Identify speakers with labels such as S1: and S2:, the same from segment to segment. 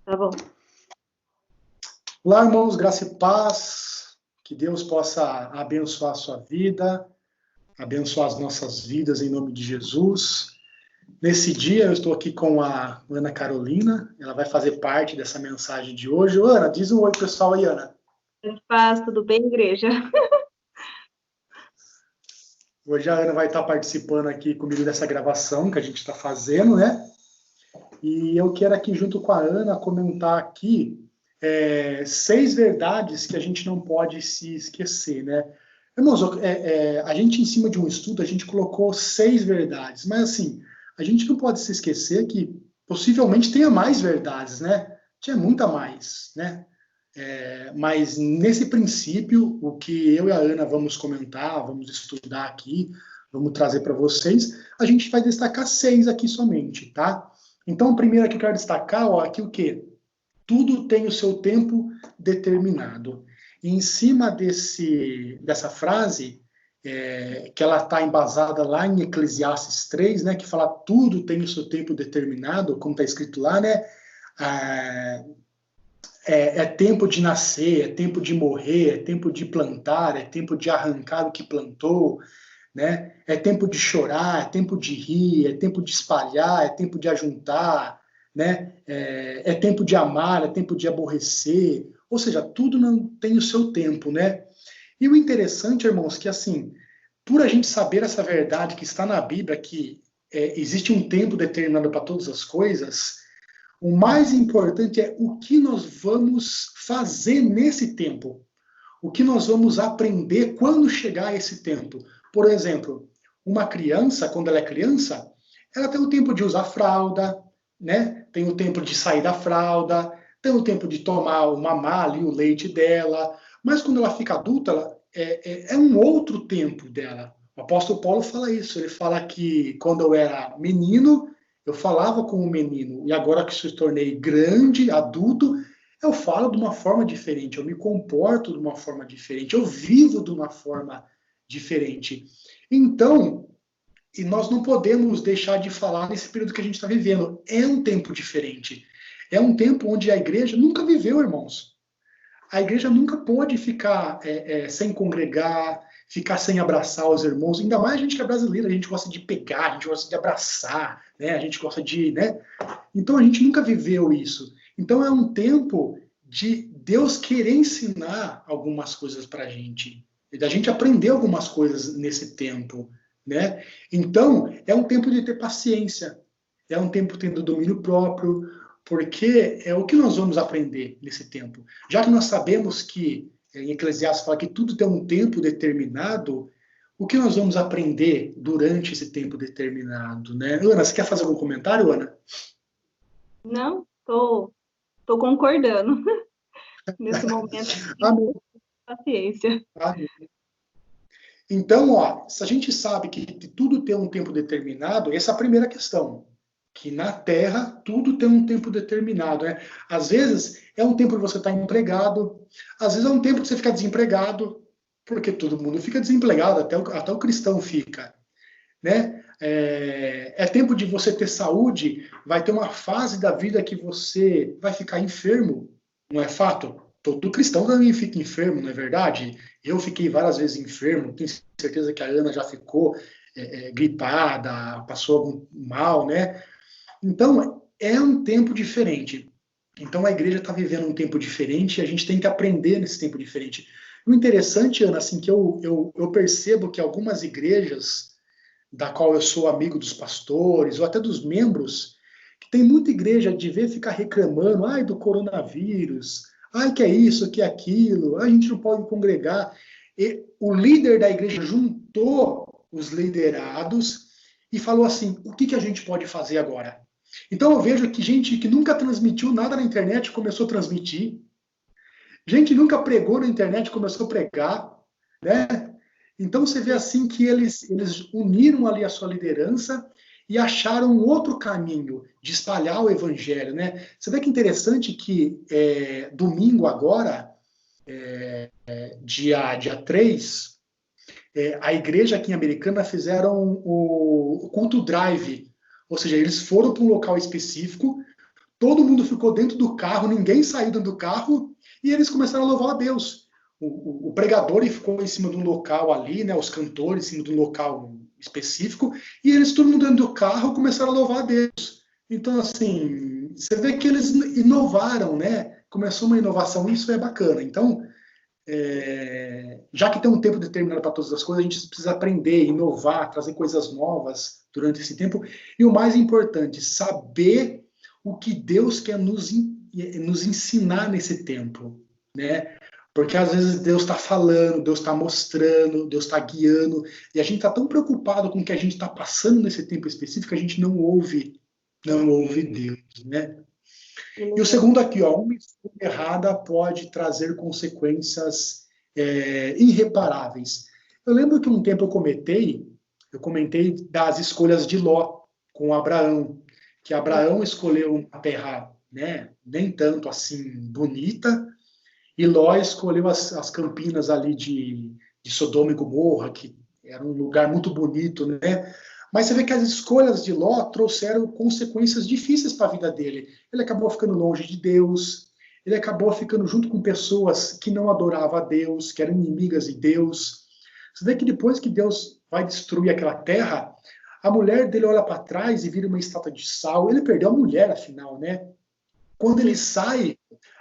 S1: Tá bom.
S2: Olá, irmãos, graça e paz. Que Deus possa abençoar a sua vida, abençoar as nossas vidas em nome de Jesus. Nesse dia eu estou aqui com a Ana Carolina, ela vai fazer parte dessa mensagem de hoje. Ana, diz um oi pessoal aí, Ana.
S1: Paz, tudo bem, igreja?
S2: Hoje a Ana vai estar participando aqui comigo dessa gravação que a gente está fazendo, né? E eu quero aqui junto com a Ana comentar aqui 6 verdades que a gente não pode se esquecer, né? Irmãos, a gente em cima de um estudo, a gente colocou 6 verdades, mas assim, a gente não pode se esquecer que possivelmente tenha mais verdades, né? Tinha muita mais, né? Mas nesse princípio, o que eu e a Ana vamos comentar, vamos estudar aqui, vamos trazer para vocês, a gente vai destacar 6 aqui somente, tá? Então, o primeiro aqui que eu quero destacar, ó, aqui o quê? Tudo tem o seu tempo determinado. E em cima dessa frase, que ela está embasada lá em Eclesiastes 3, né, que fala tudo tem o seu tempo determinado, como está escrito lá, né? É tempo de nascer, é tempo de morrer, é tempo de plantar, é tempo de arrancar o que plantou, né? É tempo de chorar, é tempo de rir, é tempo de espalhar, é tempo de ajuntar, né? É tempo de amar, é tempo de aborrecer. Ou seja, tudo não tem o seu tempo, né? E o interessante, irmãos, que assim, por a gente saber essa verdade que está na Bíblia, que existe um tempo determinado para todas as coisas, o mais importante é o que nós vamos fazer nesse tempo. O que nós vamos aprender quando chegar esse tempo. Por exemplo, uma criança, quando ela é criança, ela tem o tempo de usar fralda, né? Tem o tempo de sair da fralda, tem o tempo de tomar o mamar ali, o leite dela. Mas quando ela fica adulta, é um outro tempo dela. O apóstolo Paulo fala isso. Ele fala que quando eu era menino, eu falava como menino. E agora que se tornei grande, adulto, eu falo de uma forma diferente, eu me comporto de uma forma diferente, eu vivo de uma forma diferente. Então, e nós não podemos deixar de falar nesse período que a gente está vivendo. É um tempo diferente. É um tempo onde a igreja nunca viveu, irmãos. A igreja nunca pôde ficar sem congregar, ficar sem abraçar os irmãos. Ainda mais a gente que é brasileira, a gente gosta de pegar, a gente gosta de abraçar, né? A gente gosta de, né? Então a gente nunca viveu isso. Então é um tempo de Deus querer ensinar algumas coisas para a gente, da gente aprender algumas coisas nesse tempo, né? Então é um tempo de ter paciência, é um tempo tendo domínio próprio, porque é o que nós vamos aprender nesse tempo. Já que nós sabemos que em Eclesiastes fala que tudo tem um tempo determinado, o que nós vamos aprender durante esse tempo determinado, né? Ana, você quer fazer algum comentário, Ana?
S1: Não, tô concordando. Nesse momento,
S2: Amém.
S1: paciência.
S2: Amém. Então, ó, se a gente sabe que tudo tem um tempo determinado, essa é a primeira questão. Que na Terra tudo tem um tempo determinado, né? Às vezes é um tempo que você está empregado, às vezes é um tempo que você fica desempregado, porque todo mundo fica desempregado, até o cristão fica, né? É tempo de você ter saúde, vai ter uma fase da vida que você vai ficar enfermo, não é fato? Todo cristão também fica enfermo, não é verdade? Eu fiquei várias vezes enfermo, tenho certeza que a Ana já ficou gripada, passou algum mal, né? Então, é um tempo diferente. Então, a igreja está vivendo um tempo diferente e a gente tem que aprender nesse tempo diferente. O interessante, Ana, assim, que eu percebo que algumas igrejas da qual eu sou amigo dos pastores, ou até dos membros, que tem muita igreja de ver ficar reclamando, ai, do coronavírus, ai, que é isso, que é aquilo, a gente não pode congregar. E o líder da igreja juntou os liderados e falou assim, o que a gente pode fazer agora? Então eu vejo que gente que nunca transmitiu nada na internet começou a transmitir, gente que nunca pregou na internet começou a pregar, né? Então você vê assim que eles uniram ali a sua liderança e acharam um outro caminho de espalhar o evangelho, né? Você vê que interessante que domingo agora, dia 3, a igreja aqui em Americana fizeram o culto drive, ou seja, eles foram para um local específico, todo mundo ficou dentro do carro, ninguém saiu dentro do carro, e eles começaram a louvar a Deus. O pregador ele ficou em cima de um local ali, né, os cantores em cima de um local específico, e eles, todo mundo dentro do carro, começaram a louvar a Deus. Então, assim, você vê que eles inovaram, né? Começou uma inovação, isso é bacana. Então, já que tem um tempo determinado para todas as coisas, a gente precisa aprender, inovar, trazer coisas novas durante esse tempo. E o mais importante, saber o que Deus quer nos ensinar nesse tempo, né? Porque às vezes Deus está falando, Deus está mostrando, Deus está guiando, e a gente está tão preocupado com o que a gente está passando nesse tempo específico, a gente não ouve Deus, né? E o segundo aqui, ó, uma escolha errada pode trazer consequências irreparáveis. Eu lembro que um tempo eu comentei das escolhas de Ló com Abraão, que Abraão escolheu uma terra, né, nem tanto assim bonita, e Ló escolheu as campinas ali de Sodoma e Gomorra, que era um lugar muito bonito, né? Mas você vê que as escolhas de Ló trouxeram consequências difíceis para a vida dele. Ele acabou ficando longe de Deus, ele acabou ficando junto com pessoas que não adoravam a Deus, que eram inimigas de Deus. Você vê que depois que Deus vai destruir aquela terra, a mulher dele olha para trás e vira uma estátua de sal. Ele perdeu a mulher, afinal, né? Quando ele sai,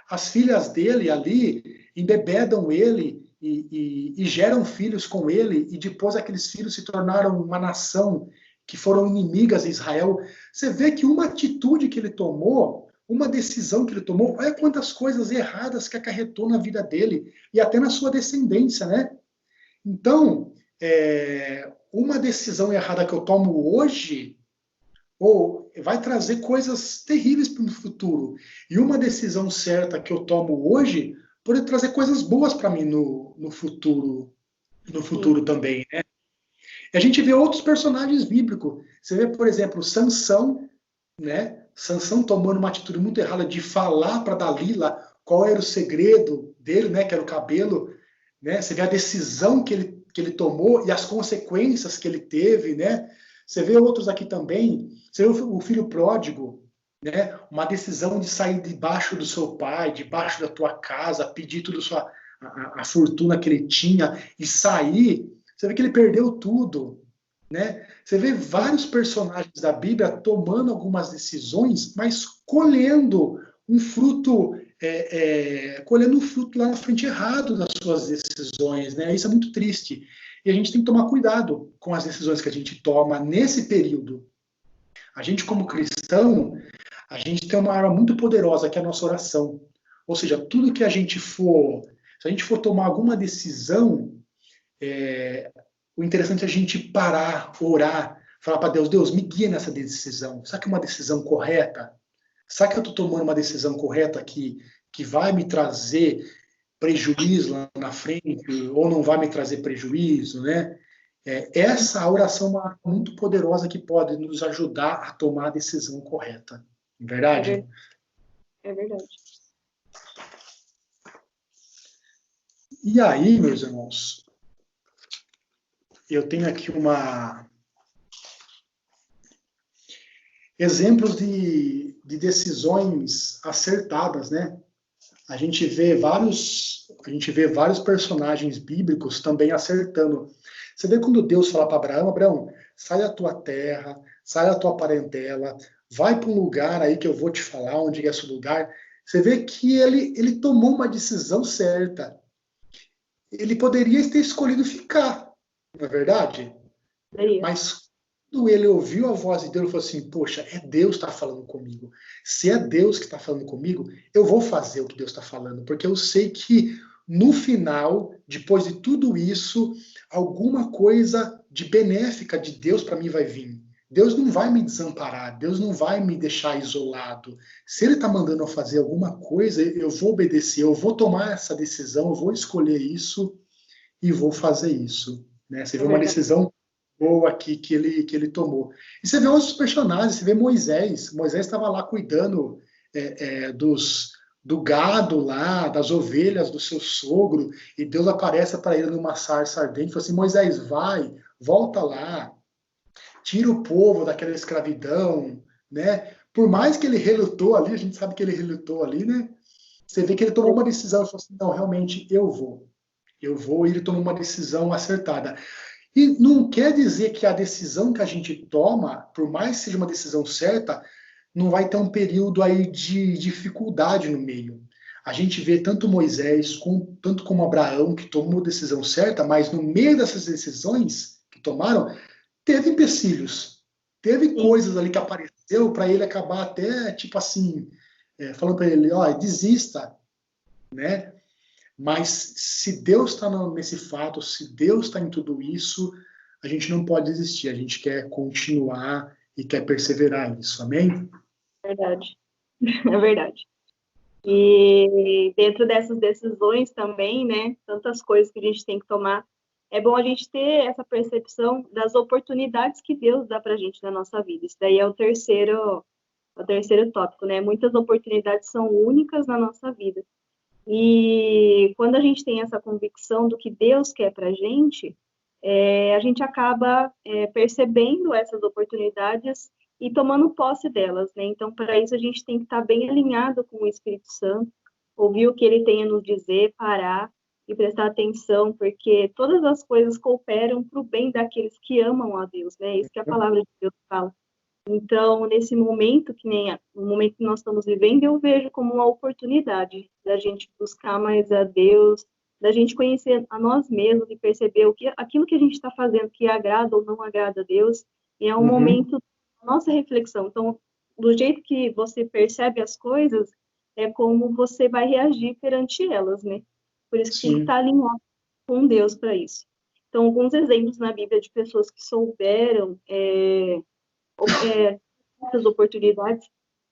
S2: as filhas dele ali embebedam ele e geram filhos com ele, e depois aqueles filhos se tornaram uma nação que foram inimigas de Israel. Você vê que uma atitude que ele tomou, uma decisão que ele tomou, olha quantas coisas erradas que acarretou na vida dele e até na sua descendência, né? Então, uma decisão errada que eu tomo hoje ou vai trazer coisas terríveis para o futuro. E uma decisão certa que eu tomo hoje pode trazer coisas boas para mim no futuro também, né? E a gente vê outros personagens bíblicos. Você vê, por exemplo, Sansão, né? Sansão tomando uma atitude muito errada de falar para Dalila qual era o segredo dele, né? Que era o cabelo, né? Você vê a decisão que ele tomou e as consequências que ele teve, né? Você vê outros aqui também. Você vê o filho pródigo, né? Uma decisão de sair debaixo do seu pai, debaixo da tua casa, pedir tudo a fortuna que ele tinha e sair. Você vê que ele perdeu tudo, né? Você vê vários personagens da Bíblia tomando algumas decisões, mas colhendo um fruto lá na frente errado das suas decisões, né? Isso é muito triste. E a gente tem que tomar cuidado com as decisões que a gente toma nesse período. A gente, como cristão, a gente tem uma arma muito poderosa, que é a nossa oração. Ou seja, tudo que se a gente for tomar alguma decisão, o interessante é a gente parar, orar, falar para Deus, Deus, me guia nessa decisão. Será que é uma decisão correta? Será que eu estou tomando uma decisão correta que vai me trazer prejuízo lá na frente, ou não vai me trazer prejuízo, né? Essa oração é uma arma muito poderosa que pode nos ajudar a tomar a decisão correta. Verdade?
S1: É verdade.
S2: E aí, meus irmãos, eu tenho aqui exemplos de decisões acertadas, né? A gente vê vários personagens bíblicos também acertando. Você vê quando Deus fala para Abraão, Abraão, sai da tua terra, sai da tua parentela, vai para um lugar aí que eu vou te falar onde é esse lugar. Você vê que ele tomou uma decisão certa. Ele poderia ter escolhido ficar, não é verdade? Mas quando ele ouviu a voz de Deus, ele falou assim, poxa, é Deus que está falando comigo. Se é Deus que está falando comigo, eu vou fazer o que Deus está falando, porque eu sei que no final, depois de tudo isso, alguma coisa de benéfica de Deus para mim vai vir. Deus não vai me desamparar, Deus não vai me deixar isolado. Se Ele está mandando eu fazer alguma coisa, eu vou obedecer, eu vou tomar essa decisão, eu vou escolher isso e vou fazer isso. Né? Você vê uma decisão boa aqui que ele tomou. E você vê outros personagens, você vê Moisés. Moisés estava lá cuidando do gado lá, das ovelhas do seu sogro, e Deus aparece para ele numa sarça ardente e fala assim, Moisés, volta lá, tira o povo daquela escravidão, né? Por mais que ele relutou ali, a gente sabe que ele relutou ali, né? Você vê que ele tomou uma decisão, falou assim, não, realmente, eu vou. Eu vou, e ele tomou uma decisão acertada. E não quer dizer que a decisão que a gente toma, por mais que seja uma decisão certa, não vai ter um período aí de dificuldade no meio. A gente vê tanto Moisés, tanto como Abraão, que tomou a decisão certa, mas no meio dessas decisões que tomaram, teve empecilhos. Teve
S1: Sim,
S2: coisas ali que apareceu para ele acabar até, tipo assim, falando para ele, ó, desista, né? Mas se Deus está nesse fato, se Deus está em tudo isso, a gente não pode desistir, a gente quer continuar e quer perseverar nisso, amém?
S1: é verdade. É verdade. E dentro dessas decisões também, né, tantas coisas que a gente tem que tomar, é bom a gente ter essa percepção das oportunidades que Deus dá para a gente na nossa vida. Isso daí é o terceiro tópico, né? Muitas oportunidades são únicas na nossa vida. E quando a gente tem essa convicção do que Deus quer para a gente acaba percebendo essas oportunidades e tomando posse delas, né? Então, para isso, a gente tem que estar bem alinhado com o Espírito Santo, ouvir o que ele tem a nos dizer, parar e prestar atenção, porque todas as coisas cooperam para o bem daqueles que amam a Deus, né? Isso que a palavra de Deus fala. Então, nesse momento, que nem o momento que nós estamos vivendo, eu vejo como uma oportunidade da gente buscar mais a Deus, da gente conhecer a nós mesmos e perceber aquilo que a gente está fazendo que agrada ou não agrada a Deus, e é um
S2: Uhum,
S1: momento da nossa reflexão. Então, do jeito que você percebe as coisas, é como você vai reagir perante elas, né? Por isso que tem que estar
S2: sim.
S1: alinhado com Deus para isso. Então, alguns exemplos na Bíblia de pessoas que souberam essas oportunidades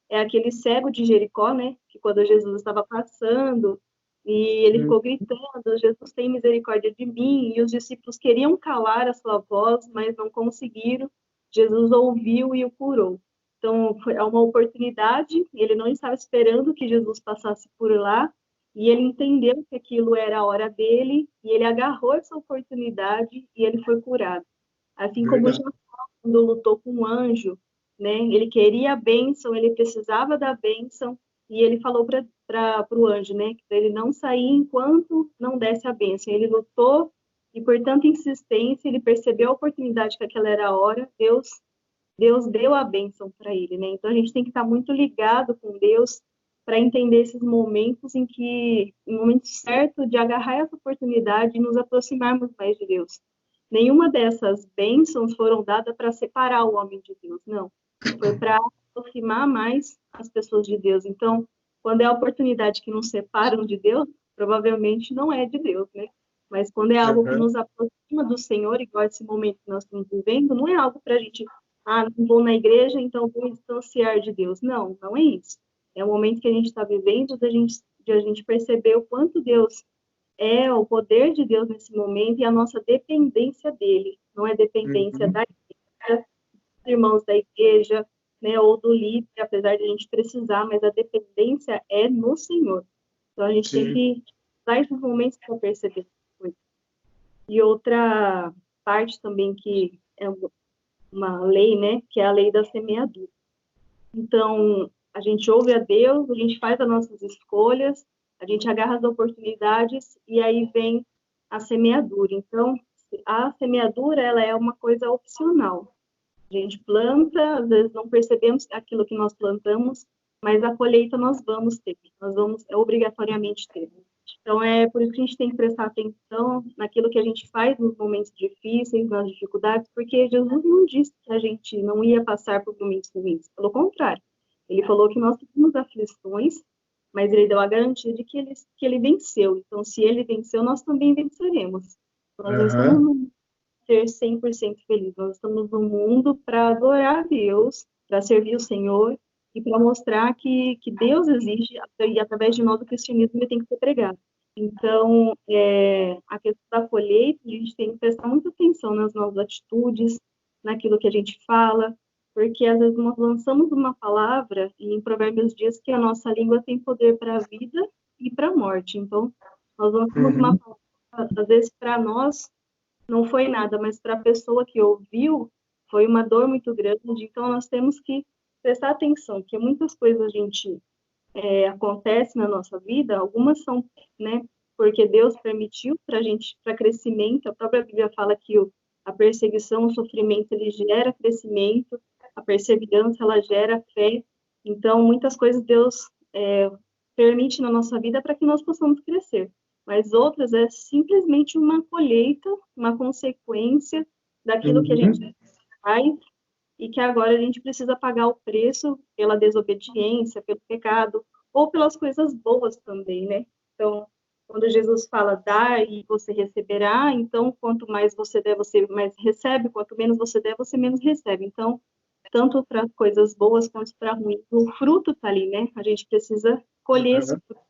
S1: é aquele cego de Jericó, né? Que quando Jesus estava passando e ele
S2: Uhum,
S1: ficou gritando, Jesus tem misericórdia de mim, e os discípulos queriam calar a sua voz, mas não conseguiram. Jesus ouviu e o curou. Então, foi uma oportunidade, ele não estava esperando que Jesus passasse por lá, e ele entendeu que aquilo era a hora dele, e ele agarrou essa oportunidade e ele foi curado. Assim como
S2: verdade.
S1: Jacó, quando lutou com um anjo, né? Ele queria a bênção, ele precisava da bênção, e ele falou para o anjo, né? Para ele não sair enquanto não desse a bênção. Ele lutou, e por tanta insistência, ele percebeu a oportunidade que aquela era a hora, Deus deu a bênção para ele, né? Então a gente tem que estar muito ligado com Deus para entender esses momentos em momento certo de agarrar essa oportunidade e nos aproximarmos mais de Deus. Nenhuma dessas bênçãos foram dadas para separar o homem de Deus, não. Foi para aproximar mais as pessoas de Deus. Então, quando é a oportunidade que nos separam de Deus, provavelmente não é de Deus, né? Mas quando é algo que
S2: Uhum,
S1: nos aproxima do Senhor, igual esse momento que nós estamos vivendo, não é algo para a gente não vou na igreja, então vou me distanciar de Deus. Não, não é isso. É o momento que a gente está vivendo de a gente perceber o quanto Deus é, o poder de Deus nesse momento e a nossa dependência dele. Não é dependência
S2: uhum,
S1: da igreja, dos irmãos da igreja, né, ou do líder, apesar de a gente precisar, mas a dependência é no Senhor. Então a gente tem
S2: sim.
S1: que usar esses momentos para perceber essas coisas. E outra parte também que é uma lei, né, que é a lei da semeadura. Então, a gente ouve a Deus, a gente faz as nossas escolhas, a gente agarra as oportunidades e aí vem a semeadura. Então, a semeadura, ela é uma coisa opcional. A gente planta, às vezes não percebemos aquilo que nós plantamos, mas a colheita nós vamos ter, nós vamos obrigatoriamente ter. Então, é por isso que a gente tem que prestar atenção naquilo que a gente faz nos momentos difíceis, nas dificuldades, porque Jesus não disse que a gente não ia passar por momentos ruins. Pelo contrário, ele falou que nós temos aflições, mas ele deu a garantia de que ele venceu. Então, se ele venceu, nós também venceremos. Nós não estamos
S2: Uhum,
S1: no ser 100% felizes, nós estamos no mundo para adorar a Deus, para servir o Senhor e para mostrar que Deus existe e através de nós o cristianismo ele tem que ser pregado. Então, a questão da colheita, a gente tem que prestar muita atenção nas nossas atitudes, naquilo que a gente fala, porque às vezes nós lançamos uma palavra, e em Provérbios diz que a nossa língua tem poder para a vida e para a morte. Então, nós lançamos uma
S2: uhum,
S1: palavra, às vezes para nós não foi nada, mas para a pessoa que ouviu, foi uma dor muito grande. Então, nós temos que prestar atenção, porque muitas coisas a gente acontece na nossa vida, algumas são, né, porque Deus permitiu para a gente, para crescimento. A própria Bíblia fala que a perseguição, o sofrimento, ele gera crescimento, a perseverança, ela gera fé. Então, muitas coisas Deus permite na nossa vida para que nós possamos crescer, mas outras é simplesmente uma colheita, uma consequência daquilo que a gente faz e que agora a gente precisa pagar o preço pela desobediência, pelo pecado, ou pelas coisas boas também, né? Então, quando Jesus fala, dá e você receberá, então, quanto mais você der, você mais recebe, quanto menos você der, você menos recebe. Então, tanto para coisas boas quanto para ruins, o fruto está ali, né? A gente precisa colher esse fruto.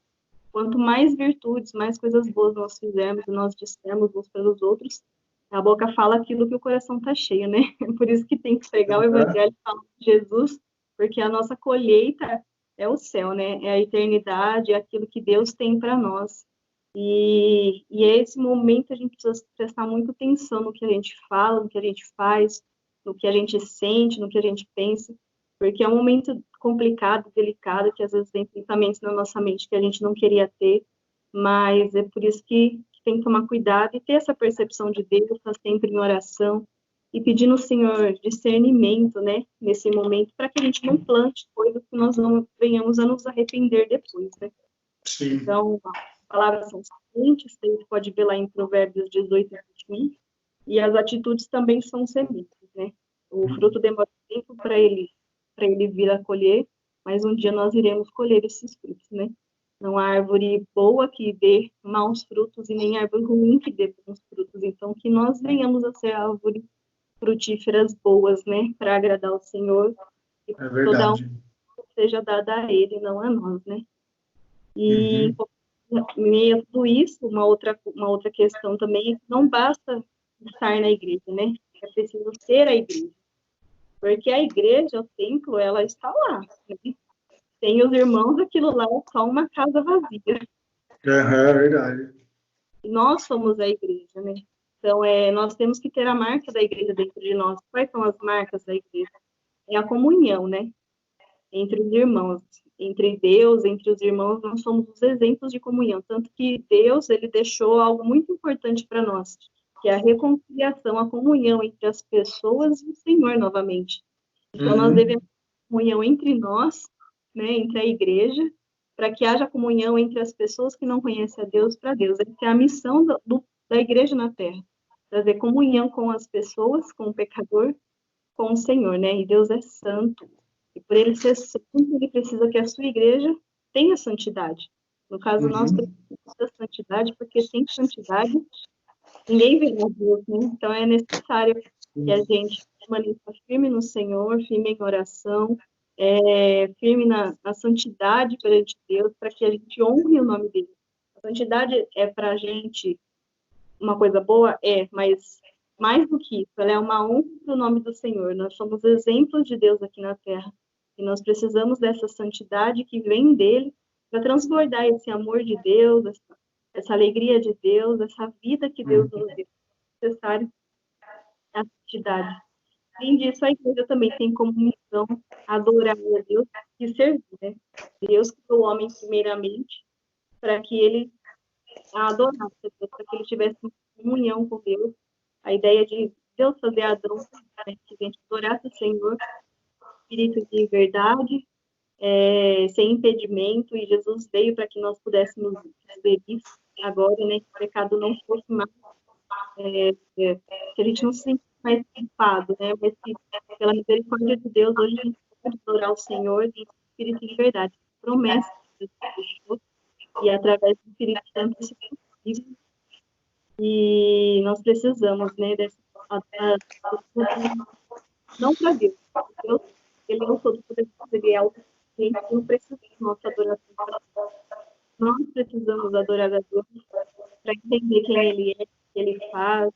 S1: Quanto mais virtudes, mais coisas boas nós fizermos, nós dissermos uns pelos outros, a boca fala aquilo que o coração está cheio, né? Por isso que tem que pegar o evangelho e falar de Jesus, porque a nossa colheita é o céu, né? É a eternidade, é aquilo que Deus tem para nós. E é esse momento a gente precisa prestar muita atenção no que a gente fala, no que a gente faz, no que a gente sente, no que a gente pensa, porque é um momento complicado, delicado, que às vezes vem pensamentos na nossa mente que a gente não queria ter, mas é por isso que tem que tomar cuidado e ter essa percepção de Deus, estar sempre em oração e pedindo ao Senhor discernimento, né, nesse momento, para que a gente não plante coisas que nós não venhamos a nos arrepender depois, né?
S2: Sim.
S1: Então, as palavras são sementes, a gente pode ver lá em Provérbios 18 e 21, e as atitudes também são sementes, né? O fruto demora tempo para ele vir a colher, mas um dia nós iremos colher esses frutos, né? Não há árvore boa que dê maus frutos e nem árvore ruim que dê bons frutos. Então, que nós venhamos a ser árvores frutíferas boas, né? Para agradar ao Senhor e toda honra seja dada a Ele, não a nós, né? E meio tudo isso, uma outra questão também é que não basta estar na igreja, né? É preciso ser a igreja. Porque a igreja, o templo, ela está lá, né? Tem os irmãos, aquilo lá é só uma casa vazia.
S2: É verdade.
S1: Nós somos a igreja, né? Então, nós temos que ter a marca da igreja dentro de nós. Quais são as marcas da igreja? É a comunhão, né? Entre os irmãos, entre Deus, entre os irmãos, nós somos os exemplos de comunhão. Tanto que Deus, ele deixou algo muito importante para nós, que é a reconciliação, a comunhão entre as pessoas e o Senhor novamente. Então, nós devemos ter comunhão entre nós, né, entre a igreja, para que haja comunhão entre as pessoas que não conhecem a Deus para Deus. Essa é a missão da igreja na Terra, trazer comunhão com as pessoas, com o pecador, com o Senhor, né? E Deus é santo. E por ele ser santo, ele precisa que a sua igreja tenha santidade. No caso, nós precisamos da santidade, porque sem santidade, ninguém vê a Deus, né? Então, é necessário que a gente permaneça firme no Senhor, firme em oração, firme na santidade perante Deus, para que a gente honre o nome dele. A santidade é para a gente uma coisa boa? Mas mais do que isso, ela é uma honra para o nome do Senhor. Nós somos exemplos de Deus aqui na Terra. E nós precisamos dessa santidade que vem dele para transbordar esse amor de Deus, essa alegria de Deus, essa vida que Deus nos deu. É necessário a santidade. Além disso, a igreja também tem como missão adorar a Deus e servir, né? Deus criou o homem primeiramente para que ele adorasse, para que ele tivesse comunhão com Deus. A ideia de Deus fazer Adão, né, que a gente adorasse o Senhor, espírito de verdade, sem impedimento, e Jesus veio para que nós pudéssemos ver isso agora, né, que o pecado não fosse mais, que a gente não se sentisse mais culpado, né, mas que pela misericórdia de Deus, hoje a gente pode adorar o Senhor em espírito de verdade, promessa de Deus, e através do Espírito Santo isso é possível. E nós precisamos, né, não para Deus. Deus, ele é o todo-poderoso, ele é o que não precisa de nossa adoração. Nós precisamos adorar a Deus para entender quem ele é, o que ele faz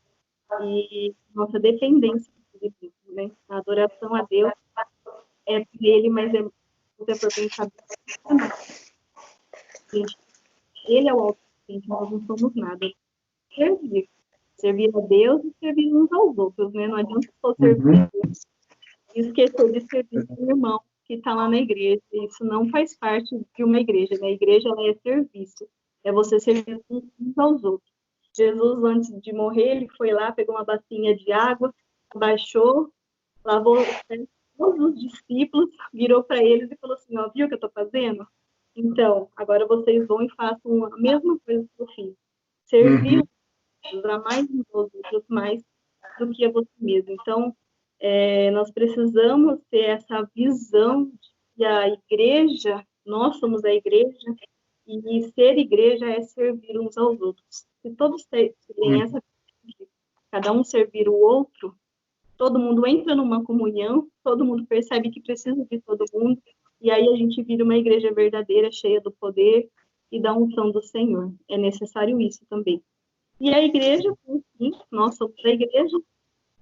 S1: e nossa dependência de Deus, né? A adoração a Deus é por ele, mas é por pensar gente, ele é o autossuficiente, nós não somos nada. Servir a Deus e servir uns aos outros, né? Não adianta só servir a Deus e esquecer de servir o irmão, que está lá na igreja. Isso não faz parte de uma igreja, né? A igreja, ela é serviço. É você servir uns aos outros. Jesus, antes de morrer, ele foi lá, pegou uma bacinha de água, abaixou, lavou os pés de todos os discípulos, virou para eles e falou assim, ó, viu o que eu estou fazendo? Então, agora vocês vão e façam a mesma coisa que eu fiz. Servir a mais uns aos outros mais do que a você mesmo. Então, nós precisamos ter essa visão de que a igreja, nós somos a igreja, e ser igreja é servir uns aos outros. Se todos têm essa, cada um servir o outro, todo mundo entra numa comunhão, todo mundo percebe que precisa de todo mundo, e aí a gente vira uma igreja verdadeira, cheia do poder e da unção do Senhor. É necessário isso também. E a igreja, sim, nós somos a igreja,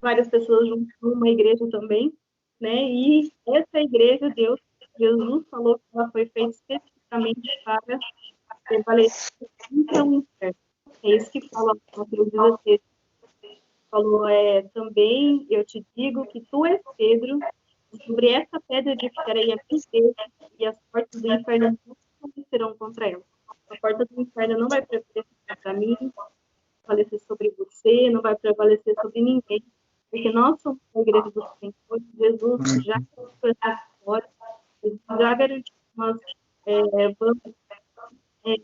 S1: várias pessoas juntas numa igreja também, né? E essa igreja, Jesus falou que ela foi feita especificamente para prevalecer contra o inferno. É isso que fala Mateus 16. Falou, também eu te digo que tu és Pedro, sobre essa pedra edificarei a minha igreja, e as portas do inferno não prevalecerão contra ela. A porta do inferno não vai prevalecer contra mim, não vai prevalecer sobre você, não vai prevalecer sobre ninguém, porque nós somos a igreja do Senhor. Jesus já foi essa história, Jesus já garantiu que nós vamos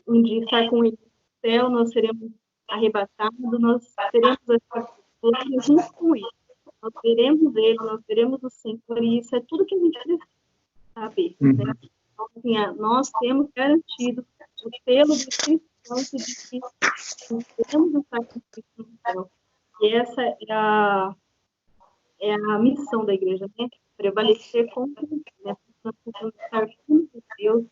S1: um dia estar com ele no céu, nós seremos arrebatados, nós teremos essa glória junto com ele. Nós veremos ele, nós veremos o Senhor, e isso é tudo que a gente precisa saber. Né? Então, assim, nós temos garantido o selo do Espírito Santo de que nós podemos estar com o Espírito no céu. E essa é a missão da igreja, né? Prevalecer contra o inferno. Nós precisamos estar firmes em Deus,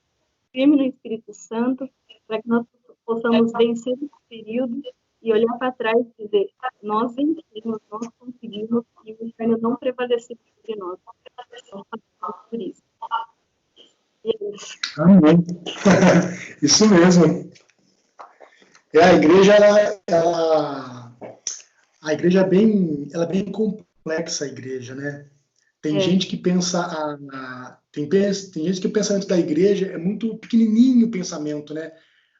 S1: firme no Espírito Santo, para que nós possamos vencer esse período e olhar para trás e dizer, nós vencemos, nós conseguimos, e o inferno não prevaleceu sobre nós. Então, passamos por isso. E é isso.
S2: Amém. Isso mesmo. A igreja, a igreja ela é bem complexa, a igreja, né? Tem gente que pensa, tem gente que o pensamento da igreja é muito pequenininho o pensamento, né?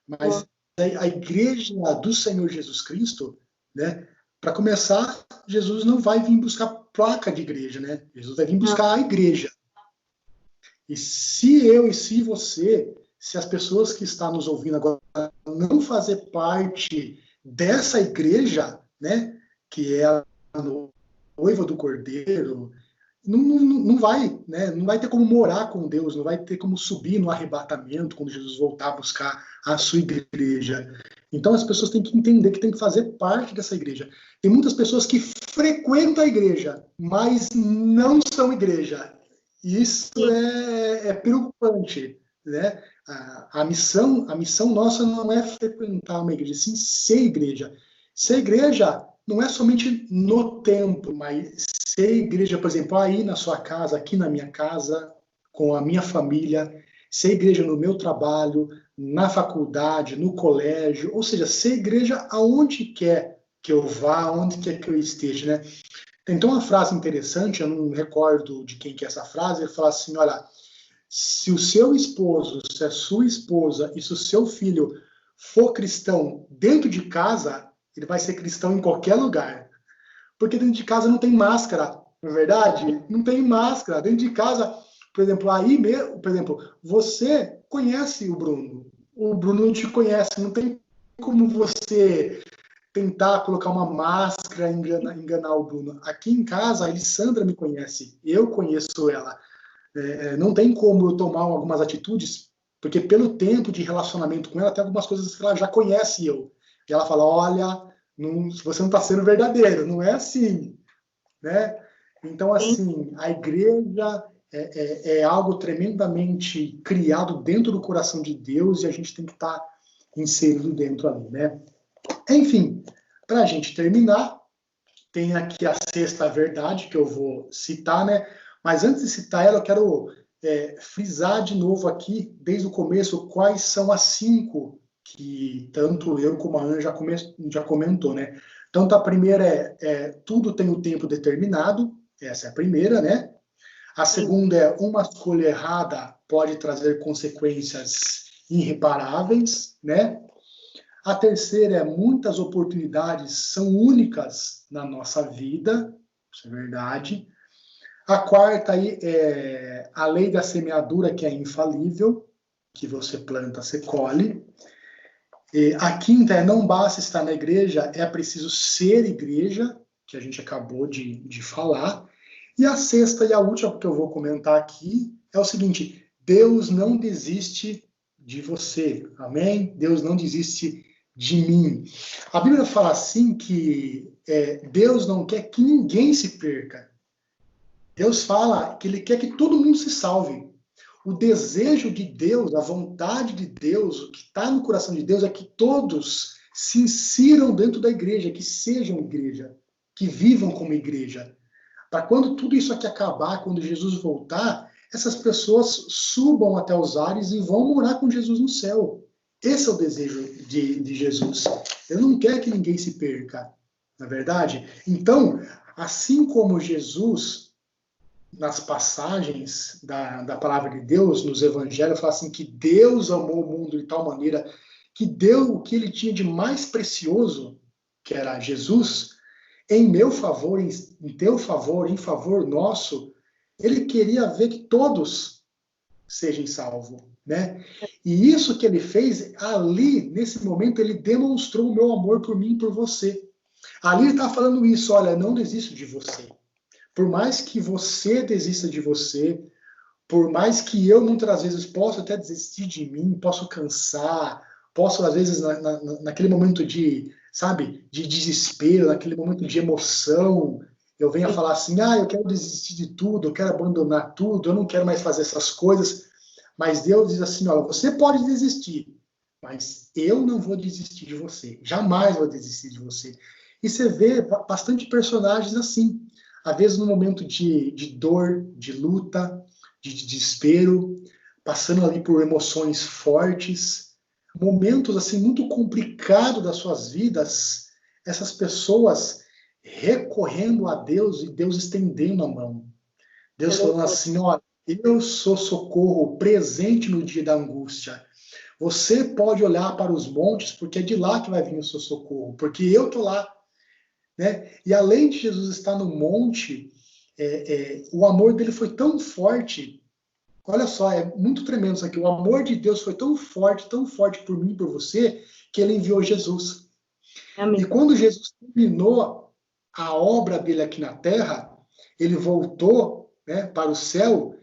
S2: Mas a igreja do Senhor Jesus Cristo, né? Para começar, Jesus não vai vir buscar placa de igreja, né? Jesus vai vir buscar a igreja. E se eu e se você, se as pessoas que estão nos ouvindo agora não fazer parte dessa igreja, né? Que é a noiva do Cordeiro, não vai, né? Não vai ter como morar com Deus, não vai ter como subir no arrebatamento quando Jesus voltar a buscar a sua igreja. Então as pessoas têm que entender que tem que fazer parte dessa igreja. Tem muitas pessoas que frequentam a igreja, mas não são igreja. Isso é preocupante, né? A missão nossa não é frequentar uma igreja, sim ser igreja. Ser igreja não é somente no templo, mas ser igreja, por exemplo, aí na sua casa, aqui na minha casa, com a minha família, ser igreja no meu trabalho, na faculdade, no colégio, ou seja, ser igreja aonde quer que eu vá, aonde quer que eu esteja, né? Então, uma frase interessante, eu não recordo de quem que é essa frase, ele fala assim, olha, se o seu esposo, se a sua esposa e se o seu filho for cristão dentro de casa, ele vai ser cristão em qualquer lugar. Porque dentro de casa não tem máscara, não é verdade? Não tem máscara. Dentro de casa, por exemplo, aí mesmo, por exemplo, você conhece o Bruno. O Bruno não te conhece, não tem como você tentar colocar uma máscara e enganar o Bruno. Aqui em casa, a Alessandra me conhece, eu conheço ela. Não tem como eu tomar algumas atitudes, porque pelo tempo de relacionamento com ela, tem algumas coisas que ela já conhece eu. E ela fala, olha, você não está sendo verdadeiro, não é assim, né? Então, assim, a igreja é algo tremendamente criado dentro do coração de Deus e a gente tem que estar inserido dentro ali, né? Enfim, para a gente terminar, tem aqui a sexta verdade que eu vou citar, né? Mas antes de citar ela, eu quero frisar de novo aqui, desde o começo, quais são as 5 que tanto eu como a Ana já comentou, né? Tanto a primeira tudo tem o tempo determinado, essa é a primeira, né? A segunda é uma escolha errada pode trazer consequências irreparáveis, né? A terceira é muitas oportunidades são únicas na nossa vida, isso é verdade. A quarta aí é a lei da semeadura, que é infalível, que você planta, você colhe. E a quinta é não basta estar na igreja, é preciso ser igreja, que a gente acabou de falar. E a sexta e a última que eu vou comentar aqui é o seguinte: Deus não desiste de você, amém? Deus não desiste de mim. A Bíblia fala assim que Deus não quer que ninguém se perca. Deus fala que Ele quer que todo mundo se salve. O desejo de Deus, a vontade de Deus, o que está no coração de Deus é que todos se insiram dentro da igreja, que sejam igreja, que vivam como igreja. Para quando tudo isso aqui acabar, quando Jesus voltar, essas pessoas subam até os ares e vão morar com Jesus no céu. Esse é o desejo de Jesus. Ele não quer que ninguém se perca, na verdade? Então, assim como Jesus, nas passagens da palavra de Deus, nos evangelhos, fala assim que Deus amou o mundo de tal maneira que deu o que ele tinha de mais precioso, que era Jesus, em meu favor, em teu favor, em favor nosso. Ele queria ver que todos sejam salvos, né? E isso que ele fez, ali, nesse momento, ele demonstrou o meu amor por mim e por você. Ali ele está falando isso: olha, não desisto de você. Por mais que você desista de você, por mais que eu muitas vezes possa até desistir de mim, posso cansar, posso às vezes naquele momento de, sabe, de desespero, naquele momento de emoção, eu venho a falar assim: eu quero desistir de tudo, eu quero abandonar tudo, eu não quero mais fazer essas coisas. Mas Deus diz assim: olha, você pode desistir, mas eu não vou desistir de você, jamais vou desistir de você. E você vê bastante personagens assim, às vezes no momento de dor, de luta, de desespero, passando ali por emoções fortes, momentos assim muito complicados das suas vidas, essas pessoas recorrendo a Deus e Deus estendendo a mão. Deus falando assim: ó, eu sou socorro presente no dia da angústia. Você pode olhar para os montes, porque é de lá que vai vir o seu socorro, porque eu estou lá. Né? E além de Jesus estar no monte, o amor dele foi tão forte. Olha só, é muito tremendo isso aqui. O amor de Deus foi tão forte por mim e por você, que ele enviou Jesus. Amém. E quando Jesus terminou a obra dele aqui na terra, ele voltou, né, para o céu.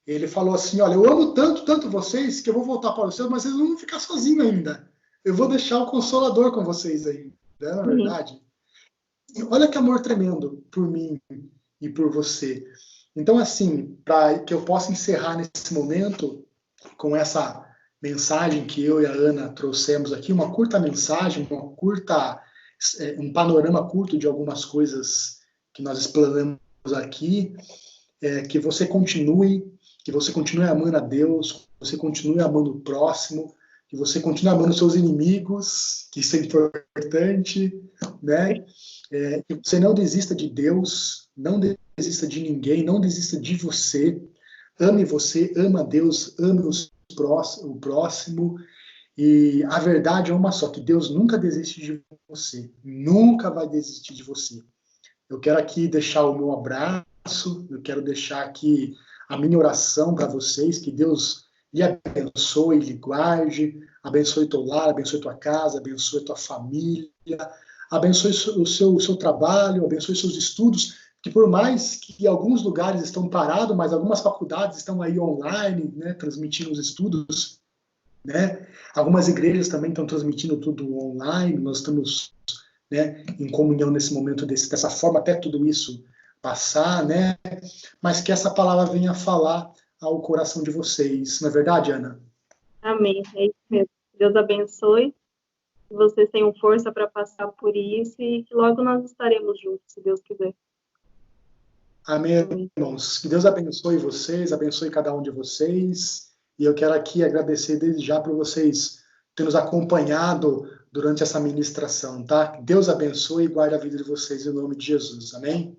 S2: Ele falou assim: olha, eu amo tanto vocês que eu vou voltar para o céu, mas vocês não vão ficar sozinhos ainda. Eu vou deixar o Consolador com vocês aí, né, na verdade. Olha que amor tremendo por mim e por você. Então, assim, para que eu possa encerrar nesse momento com essa mensagem que eu e a Ana trouxemos aqui, uma curta mensagem, um panorama curto de algumas coisas que nós explanamos aqui, que você continue amando a Deus, que você continue amando o próximo, que você continue amando seus inimigos, que isso é importante, né? Que você não desista de Deus, não desista de ninguém, não desista de você. Ame você, ama Deus, ame o próximo. E a verdade é uma só, que Deus nunca desiste de você, nunca vai desistir de você. Eu quero aqui deixar o meu abraço, eu quero deixar aqui a minha oração para vocês, que Deus lhe abençoe, lhe guarde, abençoe teu lar, abençoe tua casa, abençoe tua família, abençoe o seu trabalho, abençoe seus estudos, que por mais que alguns lugares estão parados, mas algumas faculdades estão aí online, né, transmitindo os estudos, né? Algumas igrejas também estão transmitindo tudo online, nós estamos, né, em comunhão nesse momento, dessa forma, até tudo isso passar, né? Mas que essa palavra venha falar ao coração de vocês. Não é verdade, Ana?
S1: Amém. É isso mesmo. Deus abençoe. Que vocês tenham força para passar por isso e que logo nós estaremos juntos, se Deus quiser.
S2: Amém, irmãos. Que Deus abençoe vocês, abençoe cada um de vocês. E eu quero aqui agradecer desde já por vocês terem nos acompanhado durante essa ministração, tá? Que Deus abençoe e guarde a vida de vocês em nome de Jesus. Amém?